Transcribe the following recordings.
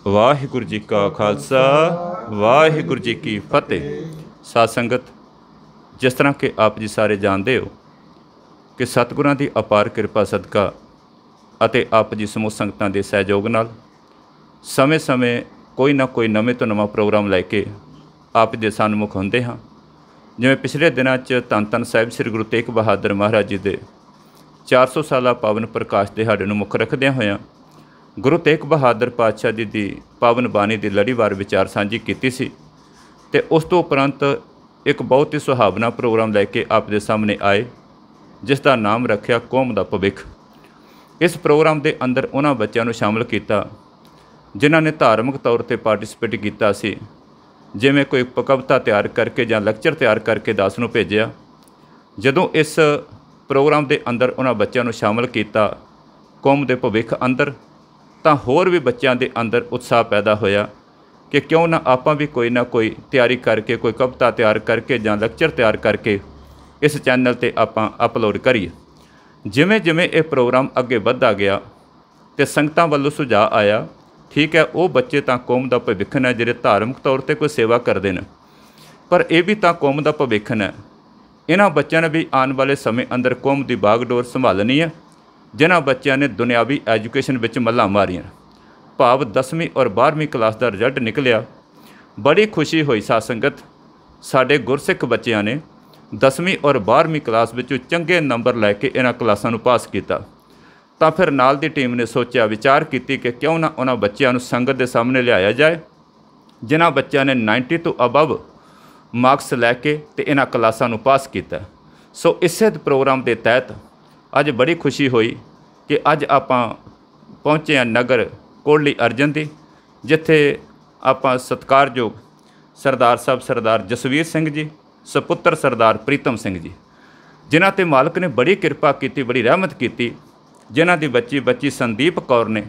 वाहिगुरु जी का खालसा वाहिगुरु जी की फतेह। साध संगत, जिस तरह के आप जी सारे जानते हो कि सतगुरां की अपार किरपा सदका ਅਤੇ आप जी समूह संगतां के सहयोग नाल समय समय कोई ना कोई नवे तो नवा प्रोग्राम लैके आप जी सन्मुख होंदे हाँ। जिवें पिछले दिनां च धन धन साहिब श्री गुरु तेग बहादुर महाराज जी के 400 साला पावन प्रकाश दिहाड़े नूं मुख रखदिआं होइआं गुरु तेग बहादुर पातशाह जी की पावन बाणी की लड़ीवार विचार सांझी की सी ते उस तो उपरंत एक बहुत ही सुहावना प्रोग्राम लैके आप दे सामने आए जिसका नाम रखिया कौम का भविख। इस प्रोग्राम के अंदर उन्होंने बच्चों को शामिल किया जिन्हों ने धार्मिक तौर पर पार्टिसिपेट किया सी, जिवें कोई कविता तैयार करके या लैक्चर तैयार करके दास नूं भेजिया। जदों इस प्रोग्राम के अंदर उन्होंने बच्चों को शामिल किया कौम के भविख अंदर, तो होर भी बच्चों के अंदर उत्साह पैदा होया कि क्यों ना आपां भी कोई ना कोई तैयारी करके कोई कविता तैयार करके या लैक्चर तैयार करके इस चैनल पर आपां अपलोड करिए। जिमें जिमें यह प्रोग्राम अगे बढ़ता गया तो संगतां वालों सुझाव आया, ठीक है वो बच्चे तो कौम का भविख ने जिहड़े धार्मिक तौर पर कोई सेवा करते हैं, पर यह भी तो कौम का भविख है। इन्हां बच्चों ने भी आने वाले समय अंदर कौम की बागडोर संभालनी है। जिन्हां बच्चों ने दुनियावी एजुकेशन विच मल्लां मारियां, भाव 10वीं और 12वीं क्लास का रिजल्ट निकलिया, बड़ी खुशी हुई। साध संगत, साडे गुरसिख बच्चों ने 10वीं और 12वीं क्लास में चंगे नंबर लैके इन्हां क्लासां नूं पास किया। तो फिर नाल दी टीम ने सोचा विचार की कि क्यों ना उन्हां बच्चों को संगत के सामने लियाया जाए जिन्हां बच्चों ने 90 तो अबव मार्क्स लैके ते इन्हां क्लासां नूं पास किया। सो इसे प्रोग्राम के तहत अज बड़ी खुशी हुई कि अज आपां पहुँचे हैं नगर कोटली अर्जन दी, जिथे आपां सत्कारयोग सरदार साहब सरदार जसवीर सिंह जी सपुत्र सरदार प्रीतम सिंह जी, जिन्हां ते मालक ने बड़ी किरपा की, बड़ी रहमत की। जिन्हां दी बच्ची संदीप कौर ने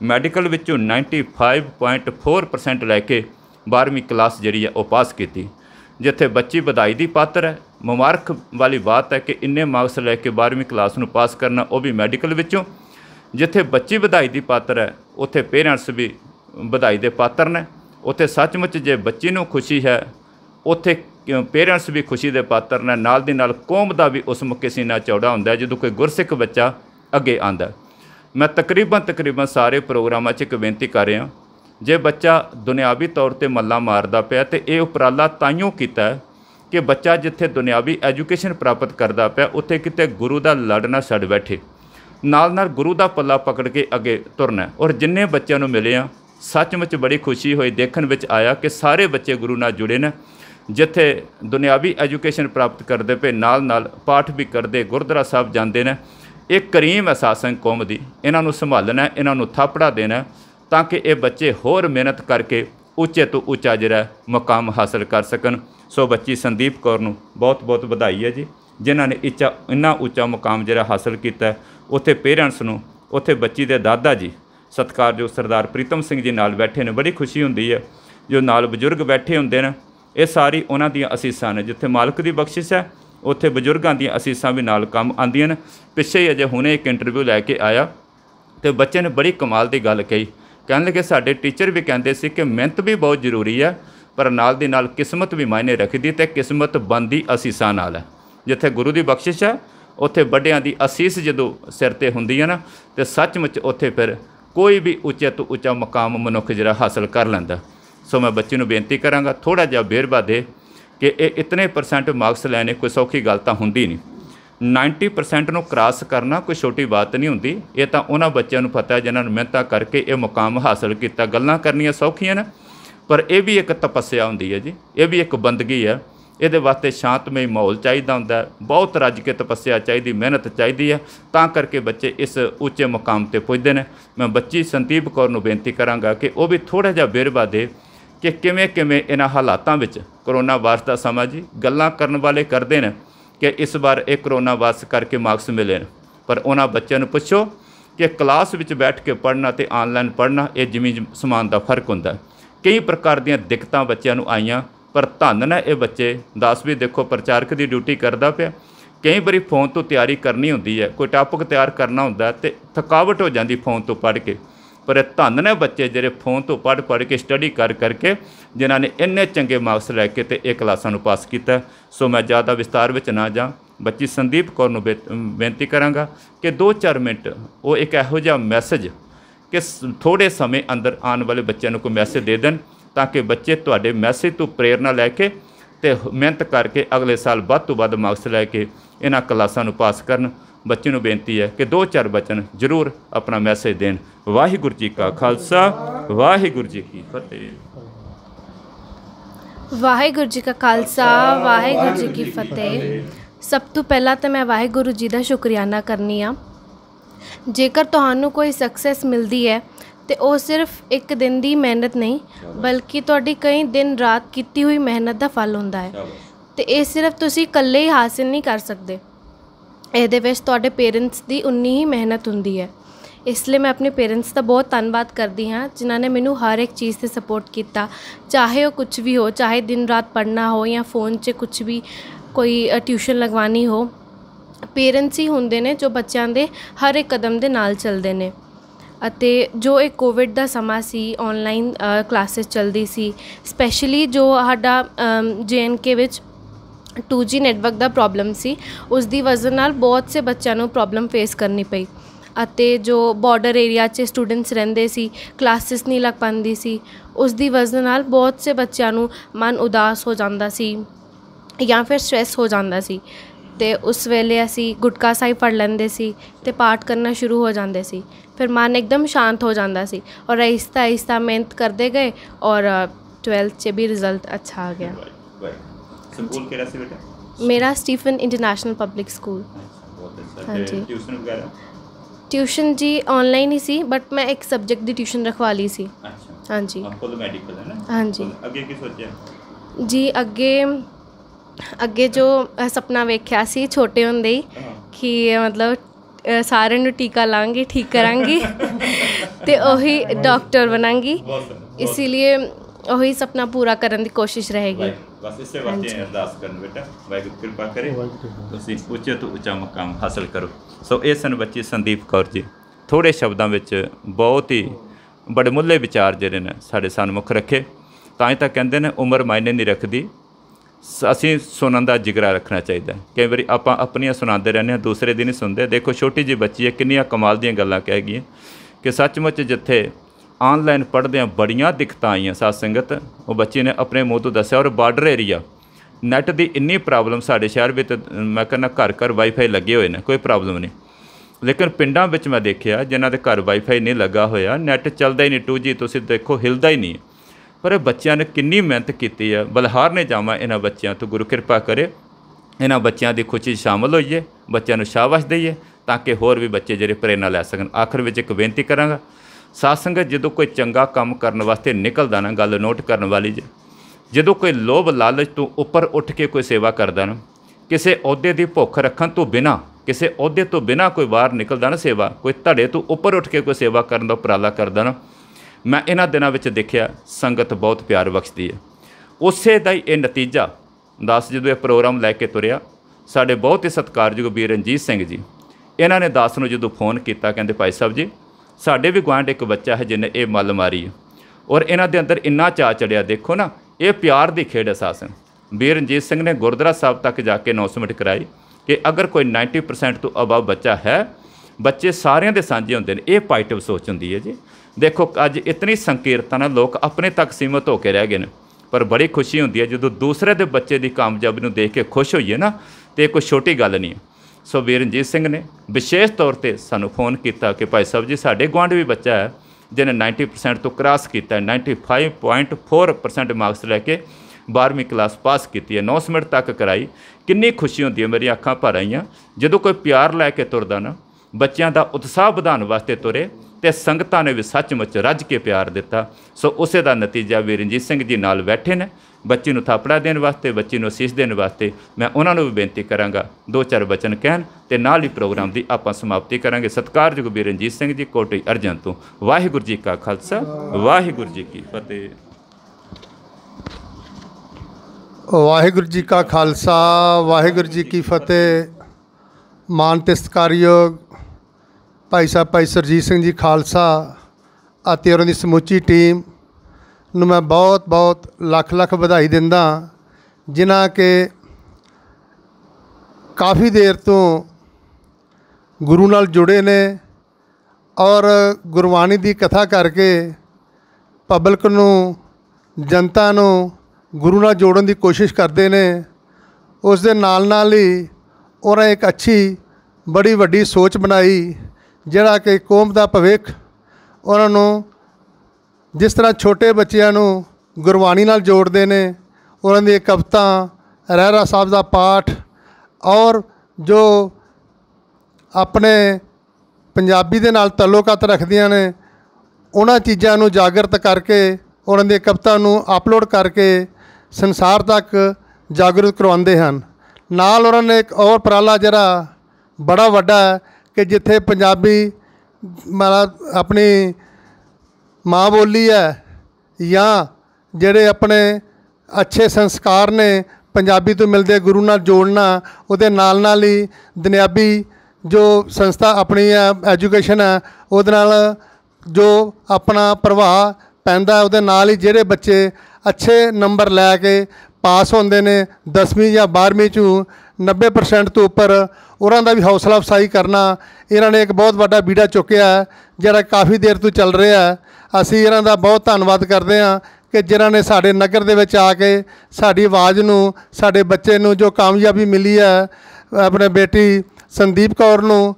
मैडिकल विचों 95.4% लैके 12वीं क्लास जिहड़ी है वह पास की, जिथे बच्ची बधाई दी पात्र है। मुबारक वाली बात है कि इन्ने मार्क्स लैके 12वीं क्लास नूं पास करना, वह भी मैडिकल विचों। जिथे बच्ची बधाई दी पात्र है उत्थे पेरेंट्स भी बधाई दे पात्र ने। उत्थे सचमुच जे बच्ची नूं खुशी है उत्थे पेरेंट्स भी खुशी दे पात्र ने, नाल दी नाल कौम का भी उस मौके सीना चौड़ा हुंदा है जदों कोई गुरसिख बच्चा अगे आंदा। मैं तकरीबन सारे प्रोग्रामां 'च एक बेनती कर रहा, जे बच्चा दुनियावी तौर पर मल्ला मारदा पिया तो यह उपराला ताइयों कीता है कि बच्चा जिथे दुनियावी एजुकेशन प्राप्त करता पिया उत्थे किते गुरु का लड़ ना छड़ बैठे, नाल गुरु का पल्ला पकड़ के अगे तुरना। और जिन्ने बच्चों को मिले हैं सचमुच बड़ी खुशी हुई, देखने में आया कि सारे बच्चे गुरु नाल जुड़े ने। जिथे दुनियावी एजुकेशन प्राप्त करते पे नाल पाठ भी करते, गुरुद्वारा साहब जाते हैं। एक करीम है सासंग कौम की, इन्हों संभालना, इन्हों थापड़ा देना ताकि ये बच्चे होर मेहनत करके उच्चे तो उच्चा जिहड़ा मुकाम हासिल कर सकन। सो बच्ची संदीप कौर नूं बहुत बहुत बधाई है जी, जिन्हों ने इन्ना उच्चा मुकाम जिहड़ा हासिल किया। उत्थे पेरेंट्स नूं, उत्थे बच्ची दे दादा जी सत्कारयोग सरदार प्रीतम सिंह जी नाल बैठे ने, बड़ी खुशी हुंदी है। जो नाल बजुर्ग बैठे हुंदे ने ये सारी उन्हां दीयां असीसां ने, जिथे मालक की बख्शिश है उत्थे बजुर्गों दी असीसां भी नाल काम आंदियां ने। पिछे ही अजे हुणे एक इंटरव्यू लैके आया तो बच्चे ने बड़ी कमाल की गल कही, कहने लगे साडे टीचर भी कहते सी कि मेहनत भी बहुत जरूरी है पर नाल दी नाल किस्मत भी मायने रखदी, तो किस्मत बनदी असीसां नाल है। जिथे गुरु की बख्शिश है उत्थे वड्डियां दी असीस जदों सिर ते हुंदी है ना, तो सचमुच उत्थे फिर कोई भी उच्चे तो उच्चा मुकाम मनुख जिहड़ा हासिल कर लैंदा। सो मैं बच्चे नूं बेनती करांगा थोड़ा जिहा बेरवा दे कि ये इतने % मार्क्स लैने कोई सौखी गल तां हुंदी नहीं। 90% नूं क्रॉस करना कोई छोटी बात नहीं हुंदी। ये तां उन्हां बच्चों नूं पता है जिन्हां नूं मेहनत करके ये मुकाम हासिल किया। गल्लां करनियां सौखियां ने पर यह भी एक तपस्या हुंदी है जी, ये भी एक बंदगी है। ये वास्ते शांतमई माहौल चाहिए होंदा है, बहुत रज के तपस्या चाहिए, मेहनत चाहिए है, तां करके बच्चे इस उच्चे मुकाम पर पुजदे ने। मैं बच्ची संदीप कौर नूं बेनती करांगा कि वह भी थोड़ा जिहा बेरवा दे कि किवें किवें इन्हां हालातां विच करोना वायरस का समा जी गल्लां करन वाले करदे ने कि इस बार एक करोना वायरस करके मार्क्स मिले ने, पर उन्हां बच्चों नूं पुछो कि क्लास विच बैठ के पढ़ना तो ऑनलाइन पढ़ना ये जमीन समान का फर्क हुंदा है। कई प्रकार दीयां दिक्कतां बच्चों नूं आईयां पर धन ने ये बच्चे। दास भी देखो प्रचारक की ड्यूटी करता पिया, कई बारी फोन तो तैयारी करनी होंदी है, कोई टॉपिक तैयार करना होंदा तो थकावट हो जाती फोन तो पढ़ के, पर धन ने बच्चे ਜਿਹੜੇ फोन तो पढ़ के स्टडी करके जिन्हों ने इन्ने चंगे मार्क्स लैके तो ये क्लासां नूं पास किया। सो मैं ज़्यादा विस्तार में ना जा, बच्ची संदीप कौर नूं बेनती करांगा कि 2-4 मिनट वो एक इहो जिहा मैसेज कि थोड़े समय अंदर आने वाले बच्चों को कोई मैसेज दे दें, ताकि बच्चे तुहाडे मैसेज तो प्रेरणा लैके तो मेहनत करके अगले साल वध तो वध मार्क्स लैके इन्हां क्लासां नूं पास करन। बच्चे नूं बेनती है कि 2-4 बचन जरूर अपना मैसेज देन। वाहिगुरू जी का खालसा, वाहिगुरू जी की फतेह। वाहिगुरू जी का खालसा, वाहिगुरू जी की फतेह। सब तो पहला तो मैं वाहिगुरू जी का शुक्रियाना करनी आ। जेकर तुहानू कोई सक्सैस मिलती है तो वह सिर्फ एक दिन की मेहनत नहीं, बल्कि तुहाडी कई दिन रात की हुई मेहनत का फल होंदा है। तो ये सिर्फ तुसी इकल्ले ही हासिल नहीं कर सकते, ਇਹਦੇ ਵਿੱਚ ਤੁਹਾਡੇ पेरेंट्स की उन्नी ही मेहनत होंदी है। इसलिए मैं अपने पेरेंट्स का बहुत धन्यवाद करती हाँ, जिन्होंने मैनू हर एक चीज़ से सपोर्ट किया, चाहे वो कुछ भी हो, चाहे दिन रात पढ़ना हो या फ़ोन 'च कुछ भी कोई ट्यूशन लगवानी हो। पेरेंट्स ही होंदे ने जो बच्चों के हर एक कदम के नाल चलते हैं। ਅਤੇ जो एक कोविड का समा सी, ऑनलाइन क्लासेस चलती सी, स्पैशली जो साडा JNK विच 2G नैटवर्क का प्रॉब्लम सी, उसकी वजह नाल बहुत से बच्चों को प्रॉब्लम फेस करनी पई। ਅਤੇ जो बॉर्डर एरिया 'ਚ स्टूडेंट्स रहंदे सी, क्लासेस नहीं लग पाती सी, उसकी वजह नाल बहुत से बच्चों को मन उदास हो जाता सी या फिर स्ट्रैस हो जाता सी। तो उस वेले असी गुटका साहिब पढ़ लेंदे सी ते पाठ करना शुरू हो जाते सी, फिर मन एकदम शांत हो जाता सी और आहिस्ता आहिस्ता मेहनत करते गए और 12th 'ਚ भी रिजल्ट अच्छा आ गया। स्कूल केड़ा सी बेटा? मेरा स्टीफन इंटरनेशनल पब्लिक स्कूल। हाँ जी। ट्यूशन वगैरह? ट्यूशन जी ऑनलाइन ही सी, बट मैं एक सब्जेक्ट की ट्यूशन रखवा ली सी। अच्छा। हाँ जी। खुद मेडिकल है ना? हाँ जी। अगे की सोचा जी? अगे जो सपना वेख्या सी छोटे होंदे ही कि मतलब सारे नूं टीका लाँगी, ठीक करांगी ते ओही डॉक्टर बनांगी, इसीलिए वही सपना पूरा करने की कोशिश रहेगी। बस इसे वास्ते अरदास करन बेटा, वाहिगुरू कृपा करे तुसीं उच्चे तो उच्चा मुकाम हासिल करो। सो ये सन बच्ची संदीप कौर जी, थोड़े शब्दों में बहुत ही बड़मुल्ले विचार जिहड़े ने साडे सन्मुख रखे। तां ही तां कहंदे ने उम्र मायने नहीं रखदी, असीं सुनन दा जिगरा रखना चाहिए। कई बार आपां अपनियां सुणांदे रहने हां, दूसरे दी नहीं सुनदे। देखो छोटी जी बच्ची है, किन्नियां कमाल दीयां गल्लां कह गई कि सचमुच जिथे ऑनलाइन पढ़दे बड़ियां दिक्कतां आईयां साध संगत, वो बच्ची ने अपने मूँह तो दस्सिया। और बार्डर एरिया नैट की इन्नी प्रॉब्लम साडे शहर में, मैं कहना घर घर वाईफाई लगे हुए हैं, कोई प्रॉब्लम नहीं। लेकिन पिंडां विच मैं देखिया जिन्हां दे घर वाईफाई नहीं लगा होया, नैट चलदा ही नहीं, 2G तुसीं देखो हिलदा ही नहीं। पर बच्चों ने किन्नी मेहनत की है। बलहार ने जावां इन्हां बच्चों तो, गुरु कृपा करे इन्हां बच्चों की खुशी शामिल होइए, बच्चों को शाबाश दईए ताकि होर भी बच्चे जिहड़े प्रेरणा लै सकन। आखिर में एक बेनती करांगा, साध संगत जो कोई चंगा काम करने वास्ते निकलदा ना, गल नोट करने वाली जे, जो कोई लोभ लालच तो उपर उठ के कोई सेवा करदा ना, किसी अहुदे की भुख रखन तो बिना, किसी अहुदे तो बिना कोई बाहर निकलदा ना सेवा, कोई धड़े तो उपर उठ के कोई सेवा करने का उपराला करदा ना, मैं इन्हां दिनां विच देखिया संगत बहुत प्यार बख्शदी है। उसे दा ही ये नतीजा दास जो ये प्रोग्राम लैके तुरिया, साडे बहुत ही सत्कारयोग वीर रंजीत सिंह जी, इन्हां ने दास नूं जदों फोन किया, कहंदे भाई साहब जी साडे भी गुआंढ एक बच्चा है जिन्हें ये मल मारी है और इन्हां दे अंदर इन्ना चा चढ़िया। देखो ना, ये प्यार की खेड है। सासन वीर रंजीत सिंह ने गुरुद्वारा साहब तक जाके अनाउंसमेंट कराई कि अगर कोई 90% तो अबव बच्चा है, बच्चे सारिਆਂ ਦੇ ਸਾਂਝੇ ਹੁੰਦੇ ਨੇ। ਇਹ पॉजिटिव सोच ਹੁੰਦੀ है जी। देखो अज इतनी संकीर्तन है, लोग अपने तक सीमित होकर रह गए हैं, पर बड़ी खुशी होती है जो दूसरे के बच्चे की कामयाबी को देख के खुश होइए ना, तो ये कोई छोटी गल नहीं है। सो वीर रंजीत सिंह ने विशेष तौर पर सानू फोन किया कि भाई साहब जी साढ़े गुआंढ भी बच्चा है जिन्हें 90% तो क्रॉस किया, 95.4% मार्क्स लैके 12वीं क्लास पास की है, 9 मिनट तक कराई। कितनी खुशी होती है, मेरी अखां भर आईयां जो कोई प्यार लैके तुरदा ना, बच्चों का उत्साह बढ़ाने वास्ते तुरे, तो संगतां ने भी सचमुच रज के प्यार दिता। सो उसे का नतीजा वीर रंजीत सिंह जी नाल बैठे ने, बच्ची नूं थापड़ा देने वास्ते, बच्ची नूं असीस देने वास्ते। मैं उन्होंने भी बेनती करांगा 2-4 वचन कहन ते नाल ही प्रोग्राम की आपां समाप्ति करांगे। सत्कारयोग वीर रंजीत सिंह जी कोटी अर्जन तो। वाहिगुरू जी का खालसा, वाहिगुरू जी की फतेह। वाहिगुरू जी का खालसा, वाहिगुरू जी की फतेह। मान ते सत्कारयोग भाई साहब भाई सरजीत सिंह जी खालसा ਅਤੇ ਉਹਨਾਂ ਦੀ ਸਮੁੱਚੀ ਟੀਮ ਨੂੰ ਮੈਂ ਬਹੁਤ ਬਹੁਤ ਲੱਖ ਲੱਖ ਵਧਾਈ ਦਿੰਦਾ, ਜਿਨ੍ਹਾਂ ਕਿ ਕਾਫੀ ਦੇਰ ਤੋਂ ਗੁਰੂ ਨਾਲ ਜੁੜੇ ਨੇ ਔਰ ਗੁਰਬਾਣੀ ਦੀ ਕਥਾ ਕਰਕੇ ਪਬਲਿਕ ਨੂੰ, ਜਨਤਾ ਨੂੰ ਗੁਰੂ ਨਾਲ ਜੋੜਨ ਦੀ ਕੋਸ਼ਿਸ਼ ਕਰਦੇ ਨੇ। ਉਸ ਦੇ ਨਾਲ ਹੀ ਉਹਨਾਂ ਇੱਕ ਅੱਛੀ ਬੜੀ ਵੱਡੀ ਸੋਚ ਬਣਾਈ, ਜਿਹੜਾ ਕਿ ਕੌਮ ਦਾ ਭਵਿੱਖ, ਉਹਨਾਂ ਨੂੰ ਜਿਸ ਤਰ੍ਹਾਂ ਛੋਟੇ ਬੱਚਿਆਂ ਨੂੰ ਗੁਰਬਾਣੀ ਨਾਲ ਜੋੜਦੇ ਨੇ, ਉਹਨਾਂ ਦੀ ਕਵਿਤਾ, ਰਹਿਰਾਸ ਸਾਹਿਬ ਦਾ ਪਾਠ ਔਰ ਜੋ ਆਪਣੇ ਪੰਜਾਬੀ ਦੇ ਨਾਲ ਤਾਲੁਕਾਤ ਰੱਖਦੀਆਂ ਨੇ, ਉਹਨਾਂ ਚੀਜ਼ਾਂ ਨੂੰ ਜਾਗਰਤ ਕਰਕੇ ਉਹਨਾਂ ਦੀ ਕਵਿਤਾ ਨੂੰ ਅਪਲੋਡ ਕਰਕੇ ਸੰਸਾਰ ਤੱਕ ਜਾਗਰੂਕ ਕਰਵਾਉਂਦੇ ਹਨ। ਨਾਲ ਉਹਨਾਂ ਨੇ ਇੱਕ ਹੋਰ ਉਪਰਾਲਾ ਜਿਹੜਾ ਬੜਾ ਵੱਡਾ ਹੈ ਕਿ ਜਿੱਥੇ ਪੰਜਾਬੀ ਮਤਲਬ ਆਪਣੀ ਮਾਂ ਬੋਲੀ ਹੈ ਜਾਂ ਜਿਹੜੇ ਆਪਣੇ ਅੱਛੇ ਸੰਸਕਾਰ ਨੇ ਪੰਜਾਬੀ ਤੋਂ ਮਿਲਦੇ ਗੁਰੂ ਨਾਲ ਜੋੜਨਾ, ਉਹਦੇ ਨਾਲ ਹੀ ਦੁਨਿਆਵੀ ਜੋ ਸੰਸਥਾ ਆਪਣੀ ਹੈ ਐਜੂਕੇਸ਼ਨ ਹੈ, ਉਹਦੇ ਨਾਲ ਜੋ ਆਪਣਾ ਪ੍ਰਭਾਵ ਪੈਂਦਾ, ਉਹਦੇ ਨਾਲ ਹੀ ਜਿਹੜੇ ਬੱਚੇ ਅੱਛੇ ਨੰਬਰ ਲੈ ਕੇ ਪਾਸ ਹੁੰਦੇ ਨੇ 10ਵੀਂ ਜਾਂ 12ਵੀਂ 'ਚੋਂ 90% ਤੋਂ ਉੱਪਰ, ਉਹਨਾਂ ਦਾ ਵੀ ਹੌਸਲਾ ਅਫਜ਼ਾਈ ਕਰਨਾ, ਇਹਨਾਂ ਨੇ ਇੱਕ ਬਹੁਤ ਵੱਡਾ ਬੀੜਾ ਚੁੱਕਿਆ ਹੈ ਜਿਹੜਾ ਕਾਫੀ ਦੇਰ ਤੋਂ ਚੱਲ ਰਿਹਾ ਹੈ। ਅਸੀਂ ਇਹਨਾਂ ਦਾ ਬਹੁਤ ਧੰਨਵਾਦ ਕਰਦੇ ਹਾਂ ਕਿ ਜਿਨ੍ਹਾਂ ਨੇ ਸਾਡੇ ਨਗਰ ਦੇ ਵਿੱਚ ਆ ਕੇ ਸਾਡੀ ਆਵਾਜ਼ ਨੂੰ, ਸਾਡੇ ਬੱਚੇ ਨੂੰ ਜੋ ਕਾਮਯਾਬੀ ਮਿਲੀ ਹੈ, ਆਪਣੇ ਬੇਟੀ ਸੰਦੀਪ ਕੌਰ ਨੂੰ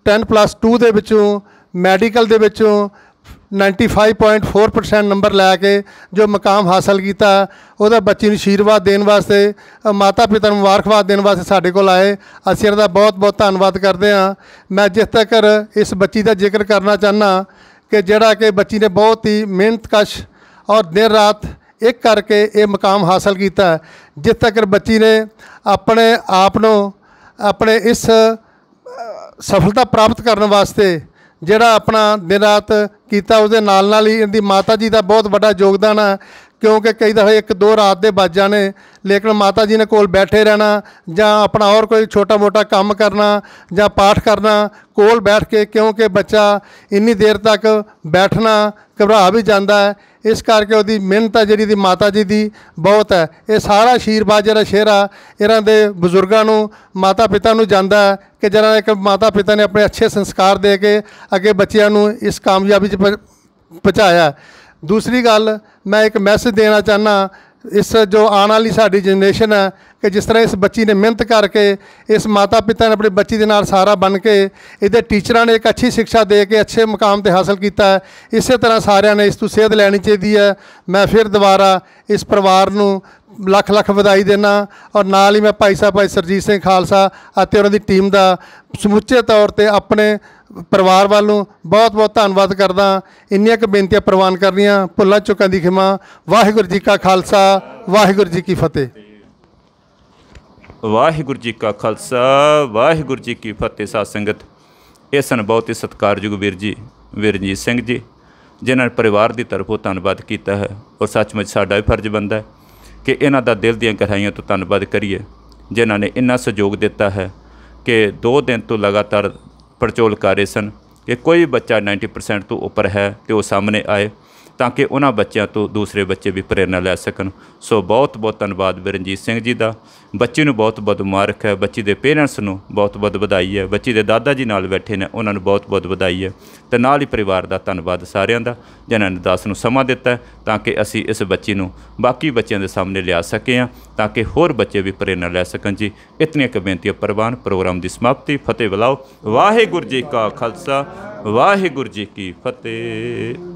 10+2 ਦੇ ਵਿੱਚੋਂ ਮੈਡੀਕਲ ਦੇ ਵਿੱਚੋਂ 95.4% ਨੰਬਰ ਲੈ ਕੇ ਜੋ ਮੁਕਾਮ ਹਾਸਲ ਕੀਤਾ, ਉਹਦਾ ਬੱਚੀ ਨੂੰ ਆਸ਼ੀਰਵਾਦ ਦੇਣ ਵਾਸਤੇ, ਮਾਤਾ ਪਿਤਾ ਨੂੰ ਮੁਬਾਰਕਬਾਦ ਦੇਣ ਵਾਸਤੇ ਸਾਡੇ ਕੋਲ ਆਏ। ਅਸੀਂ ਇਹਨਾਂ ਦਾ ਬਹੁਤ ਬਹੁਤ ਧੰਨਵਾਦ ਕਰਦੇ ਹਾਂ। ਮੈਂ ਜਿੱਥੇ ਤੱਕ ਇਸ ਬੱਚੀ ਦਾ ਜ਼ਿਕਰ ਕਰਨਾ ਚਾਹੁੰਦਾ ਕਿ ਜਿਹੜਾ ਕਿ ਬੱਚੀ ਨੇ ਬਹੁਤ ਹੀ ਮਿਹਨਤਕਸ਼ ਔਰ ਦਿਨ ਰਾਤ ਇੱਕ ਕਰਕੇ ਇਹ ਮੁਕਾਮ ਹਾਸਲ ਕੀਤਾ। ਜਿੱਥੇ ਤੱਕ ਬੱਚੀ ਨੇ ਆਪਣੇ ਆਪ ਨੂੰ ਆਪਣੇ ਇਸ ਸਫਲਤਾ ਪ੍ਰਾਪਤ ਕਰਨ ਵਾਸਤੇ ਜਿਹੜਾ ਆਪਣਾ ਦਿਨ ਰਾਤ ਕੀਤਾ, ਉਹਦੇ ਨਾਲ ਹੀ ਇਹਦੀ ਮਾਤਾ ਜੀ ਦਾ ਬਹੁਤ ਵੱਡਾ ਯੋਗਦਾਨ ਹੈ, ਕਿਉਂਕਿ ਕਈ ਦਫੇ 1-2 ਰਾਤ ਦੇ ਵੱਜ ਜਾਣੇ, ਲੇਕਿਨ ਮਾਤਾ ਜੀ ਨੇ ਕੋਲ ਬੈਠੇ ਰਹਿਣਾ ਜਾਂ ਆਪਣਾ ਹੋਰ ਕੋਈ ਛੋਟਾ ਮੋਟਾ ਕੰਮ ਕਰਨਾ ਜਾਂ ਪਾਠ ਕਰਨਾ ਕੋਲ ਬੈਠ ਕੇ, ਕਿਉਂਕਿ ਬੱਚਾ ਇੰਨੀ ਦੇਰ ਤੱਕ ਬੈਠਣਾ ਘਬਰਾ ਵੀ ਜਾਂਦਾ ਹੈ। ਇਸ ਕਰਕੇ ਉਹਦੀ ਮਿਹਨਤ ਹੈ ਜਿਹੜੀ ਦੀ ਮਾਤਾ ਜੀ ਦੀ ਬਹੁਤ ਹੈ। ਇਹ ਸਾਰਾ ਆਸ਼ੀਰਵਾਦ ਜਿਹੜਾ ਸ਼ੇਰਾ ਇਹਨਾਂ ਦੇ ਬਜ਼ੁਰਗਾਂ ਨੂੰ, ਮਾਤਾ ਪਿਤਾ ਨੂੰ ਜਾਂਦਾ ਹੈ ਕਿ ਜਿਹੜਾ ਇੱਕ ਮਾਤਾ ਪਿਤਾ ਨੇ ਆਪਣੇ ਅੱਛੇ ਸੰਸਕਾਰ ਦੇ ਕੇ ਅੱਗੇ ਬੱਚਿਆਂ ਨੂੰ ਇਸ ਕਾਮਯਾਬੀ 'ਚ ਪਹੁੰਚਾਇਆ। ਦੂਸਰੀ ਗੱਲ, ਮੈਂ ਇੱਕ ਮੈਸੇਜ ਦੇਣਾ ਚਾਹੁੰਦਾ ਇਸ ਜੋ ਆਉਣ ਵਾਲੀ ਸਾਡੀ ਜਨਰੇਸ਼ਨ ਹੈ ਕਿ ਜਿਸ ਤਰ੍ਹਾਂ ਇਸ ਬੱਚੀ ਨੇ ਮਿਹਨਤ ਕਰਕੇ, ਇਸ ਮਾਤਾ ਪਿਤਾ ਨੇ ਆਪਣੀ ਬੱਚੀ ਦੇ ਨਾਲ ਸਹਾਰਾ ਬਣ ਕੇ, ਇਹਦੇ ਟੀਚਰਾਂ ਨੇ ਇੱਕ ਅੱਛੀ ਸਿੱਖਿਆ ਦੇ ਕੇ ਅੱਛੇ ਮੁਕਾਮ 'ਤੇ ਹਾਸਲ ਕੀਤਾ ਹੈ, ਇਸੇ ਤਰ੍ਹਾਂ ਸਾਰਿਆਂ ਨੇ ਇਸ ਤੋਂ ਸੇਧ ਲੈਣੀ ਚਾਹੀਦੀ ਹੈ। ਮੈਂ ਫਿਰ ਦੁਬਾਰਾ ਇਸ ਪਰਿਵਾਰ ਨੂੰ ਲੱਖ ਲੱਖ ਵਧਾਈ ਦੇਣਾ ਔਰ ਨਾਲ ਹੀ ਮੈਂ ਭਾਈ ਸਰਜੀਤ ਸਿੰਘ ਖਾਲਸਾ ਅਤੇ ਉਹਨਾਂ ਦੀ ਟੀਮ ਦਾ ਸਮੁੱਚੇ ਤੌਰ 'ਤੇ ਆਪਣੇ ਪਰਿਵਾਰ ਵੱਲ ਨੂੰ ਬਹੁਤ ਬਹੁਤ ਧੰਨਵਾਦ ਕਰਦਾ। ਇੰਨੀਆਂ ਕੁ ਬੇਨਤੀਆਂ ਪ੍ਰਵਾਨ ਕਰਨੀਆਂ, ਭੁੱਲਾਂ ਚੁੱਕਾਂ ਦੀ ਖਿਮਾ। ਵਾਹਿਗੁਰੂ ਜੀ ਕਾ ਖਾਲਸਾ, ਵਾਹਿਗੁਰੂ ਜੀ ਕੀ ਫਤਿਹ। ਵਾਹਿਗੁਰੂ ਜੀ ਕਾ ਖਾਲਸਾ, ਵਾਹਿਗੁਰੂ ਜੀ ਕੀ ਫਤਿਹ। ਸਾਧ ਸੰਗਤ, ਇਹ ਸਨ ਬਹੁਤ ਹੀ ਸਤਿਕਾਰਯੋਗ ਵੀਰ ਜੀ ਵੀਰਜੀਤ ਸਿੰਘ ਜੀ, ਜਿਨ੍ਹਾਂ ਨੇ ਪਰਿਵਾਰ ਦੀ ਤਰਫੋਂ ਧੰਨਵਾਦ ਕੀਤਾ ਹੈ ਔਰ ਸੱਚਮੁੱਚ ਸਾਡਾ ਵੀ ਫਰਜ਼ ਬਣਦਾ ਹੈ ਕਿ ਇਹਨਾਂ ਦਾ ਦਿਲ ਦੀਆਂ ਗਹਿਰਾਈਆਂ ਤੋਂ ਧੰਨਵਾਦ ਕਰੀਏ, ਜਿਨ੍ਹਾਂ ਨੇ ਇੰਨਾ ਸਹਿਯੋਗ ਦਿੱਤਾ ਹੈ ਕਿ 2 ਦਿਨ ਤੋਂ ਲਗਾਤਾਰ ਪੜਚੋਲ ਕਰ ਰਹੇ ਸਨ ਕਿ ਕੋਈ ਬੱਚਾ 90% ਤੋਂ ਉੱਪਰ ਹੈ ਅਤੇ ਉਹ ਸਾਹਮਣੇ ਆਏ ਤਾਂ ਕਿ ਉਹਨਾਂ ਬੱਚਿਆਂ ਤੋਂ ਦੂਸਰੇ ਬੱਚੇ ਵੀ ਪ੍ਰੇਰਨਾ ਲੈ ਸਕਣ। ਸੋ ਬਹੁਤ ਬਹੁਤ ਧੰਨਵਾਦ ਬਿਰਨਜੀਤ ਸਿੰਘ ਜੀ ਦਾ। ਬੱਚੀ ਨੂੰ ਬਹੁਤ ਬਹੁਤ ਮੁਬਾਰਕ ਹੈ, ਬੱਚੀ ਦੇ ਪੇਰੈਂਟਸ ਨੂੰ ਬਹੁਤ ਬਹੁਤ ਵਧਾਈ ਹੈ, ਬੱਚੀ ਦੇ ਦਾਦਾ ਜੀ ਨਾਲ ਬੈਠੇ ਨੇ ਉਹਨਾਂ ਨੂੰ ਬਹੁਤ ਬਹੁਤ ਵਧਾਈ ਹੈ, ਅਤੇ ਨਾਲ ਹੀ ਪਰਿਵਾਰ ਦਾ ਧੰਨਵਾਦ ਸਾਰਿਆਂ ਦਾ ਜਿਨ੍ਹਾਂ ਨੇ ਦਾਸ ਨੂੰ ਸਮਾਂ ਦਿੱਤਾ ਤਾਂ ਕਿ ਅਸੀਂ ਇਸ ਬੱਚੀ ਨੂੰ ਬਾਕੀ ਬੱਚਿਆਂ ਦੇ ਸਾਹਮਣੇ ਲਿਆ ਸਕੇ ਹਾਂ ਤਾਂ ਕਿ ਹੋਰ ਬੱਚੇ ਵੀ ਪ੍ਰੇਰਨਾ ਲੈ ਸਕਣ ਜੀ। ਇਤਨੀਆਂ ਕੁ ਬੇਨਤੀਆਂ ਪ੍ਰਵਾਨ। ਪ੍ਰੋਗਰਾਮ ਦੀ ਸਮਾਪਤੀ। ਫਤਿਹ ਬੁਲਾਓ। ਵਾਹਿਗੁਰੂ ਜੀ ਕਾ ਖਾਲਸਾ, ਵਾਹਿਗੁਰੂ ਜੀ ਕੀ ਫਤਿਹ।